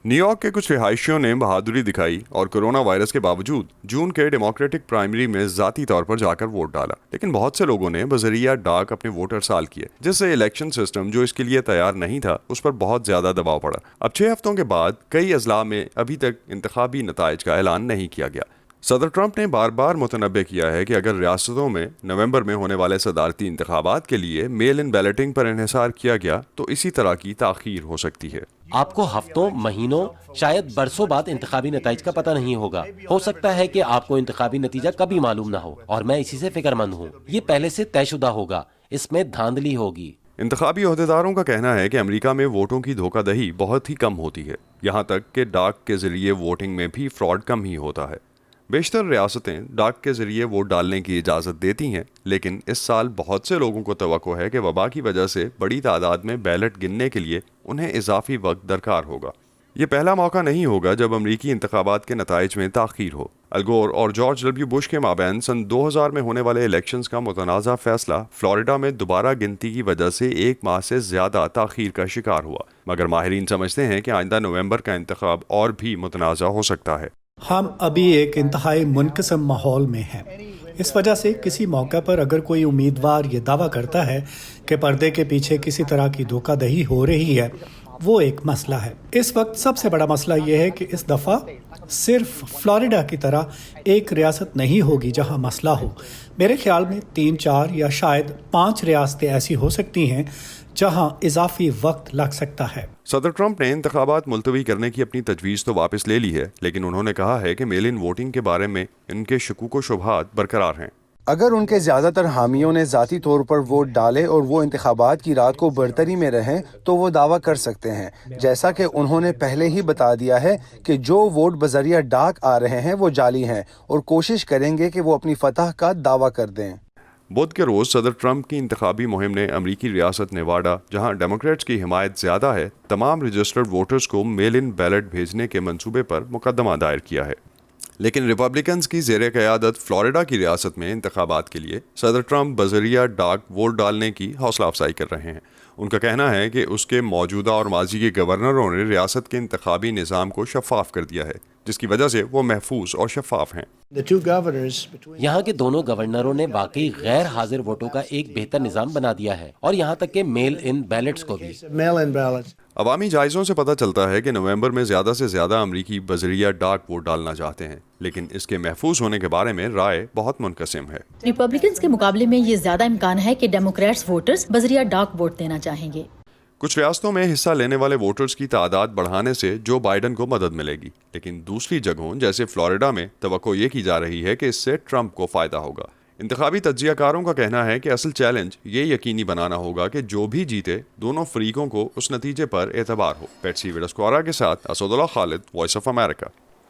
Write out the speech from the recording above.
New York کے کچھ رہائشیوں نے بہادری دکھائی اور کورونا وائرس کے باوجود جون کے ڈیموکریٹک پرائمری میں ذاتی طور پر جا کر ووٹ ڈالا، لیکن بہت سے لوگوں نے بذریعہ ڈاک اپنے ووٹ ارسال کیے، جس سے الیکشن سسٹم جو اس کے لیے تیار نہیں تھا اس پر بہت زیادہ دباؤ پڑا۔ اب 6 ہفتوں کے بعد کئی اضلاع میں ابھی تک انتخابی نتائج کا اعلان نہیں کیا گیا۔ صدر ٹرمپ نے بار بار متنبع کیا ہے کہ اگر ریاستوں میں نومبر میں ہونے والے صدارتی انتخابات کے لیے میل ان بیلٹنگ پر انحصار کیا گیا تو اسی طرح کی تاخیر ہو سکتی ہے۔ آپ کو ہفتوں، مہینوں، شاید برسوں بعد انتخابی نتائج کا پتہ نہیں ہوگا۔ ہو سکتا ہے کہ آپ کو انتخابی نتیجہ کبھی معلوم نہ ہو، اور میں اسی سے فکر مند ہوں۔ یہ پہلے سے طے شدہ ہوگا، اس میں دھاندلی ہوگی۔ انتخابی عہدیداروں کا کہنا ہے کہ امریکہ میں ووٹوں کی دھوکہ دہی بہت ہی کم ہوتی ہے، یہاں تک کہ ڈاک کے ذریعے ووٹنگ میں بھی فراڈ کم ہی ہوتا ہے۔ بیشتر ریاستیں ڈاک کے ذریعے ووٹ ڈالنے کی اجازت دیتی ہیں، لیکن اس سال بہت سے لوگوں کو توقع ہے کہ وبا کی وجہ سے بڑی تعداد میں بیلٹ گننے کے لیے انہیں اضافی وقت درکار ہوگا۔ یہ پہلا موقع نہیں ہوگا جب امریکی انتخابات کے نتائج میں تاخیر ہو۔ الگور اور جارج ڈبلیو بش کے مابین سن 2000 میں ہونے والے الیکشنز کا متنازع فیصلہ فلوریڈا میں دوبارہ گنتی کی وجہ سے 1 ماہ سے زیادہ تاخیر کا شکار ہوا، مگر ماہرین سمجھتے ہیں کہ آئندہ نومبر کا انتخاب اور بھی متنازع ہو سکتا ہے۔ ہم ابھی ایک انتہائی منقسم ماحول میں ہیں۔ اس وجہ سے کسی موقع پر اگر کوئی امیدوار یہ دعویٰ کرتا ہے کہ پردے کے پیچھے کسی طرح کی دھوکہ دہی ہو رہی ہے، وہ ایک مسئلہ ہے۔ اس وقت سب سے بڑا مسئلہ یہ ہے کہ اس دفعہ صرف فلوریڈا کی طرح ایک ریاست نہیں ہوگی جہاں مسئلہ ہو۔ میرے خیال میں 3، 4 یا شاید 5 ریاستیں ایسی ہو سکتی ہیں جہاں اضافی وقت لگ سکتا ہے۔ صدر ٹرمپ نے انتخابات ملتوی کرنے کی اپنی تجویز تو واپس لے لی ہے، لیکن انہوں نے کہا ہے کہ میل ان ووٹنگ کے بارے میں ان کے شکوک و شبہات برقرار ہیں۔ اگر ان کے زیادہ تر حامیوں نے ذاتی طور پر ووٹ ڈالے اور وہ انتخابات کی رات کو برتری میں رہیں تو وہ دعویٰ کر سکتے ہیں، جیسا کہ انہوں نے پہلے ہی بتا دیا ہے کہ جو ووٹ بذریعہ ڈاک آ رہے ہیں وہ جعلی ہیں، اور کوشش کریں گے کہ وہ اپنی فتح کا دعویٰ کر دیں۔ بدھ کے روز صدر ٹرمپ کی انتخابی مہم نے امریکی ریاست نیواڈا، جہاں ڈیموکریٹس کی حمایت زیادہ ہے، تمام رجسٹرڈ ووٹرز کو میل ان بیلٹ بھیجنے کے منصوبے پر مقدمہ دائر کیا ہے۔ لیکن ریپبلکنز کی زیر قیادت فلوریڈا کی ریاست میں انتخابات کے لیے صدر ٹرمپ بذریعہ ڈاک ووٹ ڈالنے کی حوصلہ افزائی کر رہے ہیں۔ ان کا کہنا ہے کہ اس کے موجودہ اور ماضی کے گورنروں نے ریاست کے انتخابی نظام کو شفاف کر دیا ہے، جس کی وجہ سے وہ محفوظ اور شفاف ہیں۔ یہاں کے دونوں گورنروں نے واقعی غیر حاضر ووٹوں کا ایک بہتر نظام بنا دیا ہے، اور یہاں تک کہ میل ان بیلٹس کو بھی۔ عوامی جائزوں سے پتہ چلتا ہے کہ نومبر میں زیادہ سے زیادہ امریکی بذریعہ ڈاک ووٹ ڈالنا چاہتے ہیں، لیکن اس کے محفوظ ہونے کے بارے میں رائے بہت منقسم ہے۔ ریپبلکنز کے مقابلے میں یہ زیادہ امکان ہے کہ ڈیموکریٹس ووٹرز بذریعہ ڈاک ووٹ دینا چاہیں گے۔ کچھ ریاستوں میں حصہ لینے والے ووٹرز کی تعداد بڑھانے سے جو بائیڈن کو مدد ملے گی، لیکن دوسری جگہوں جیسے فلوریڈا میں توقع یہ کی جا رہی ہے کہ اس سے ٹرمپ کو فائدہ ہوگا۔ انتخابی تجزیہ کاروں کا کہنا ہے کہ اصل چیلنج یہ یقینی بنانا ہوگا کہ جو بھی جیتے دونوں فریقوں کو اس نتیجے پر اعتبار ہو۔ پیٹسی وڈسکورا کے ساتھ اسد اللہ خالد، وائس آف امریکہ۔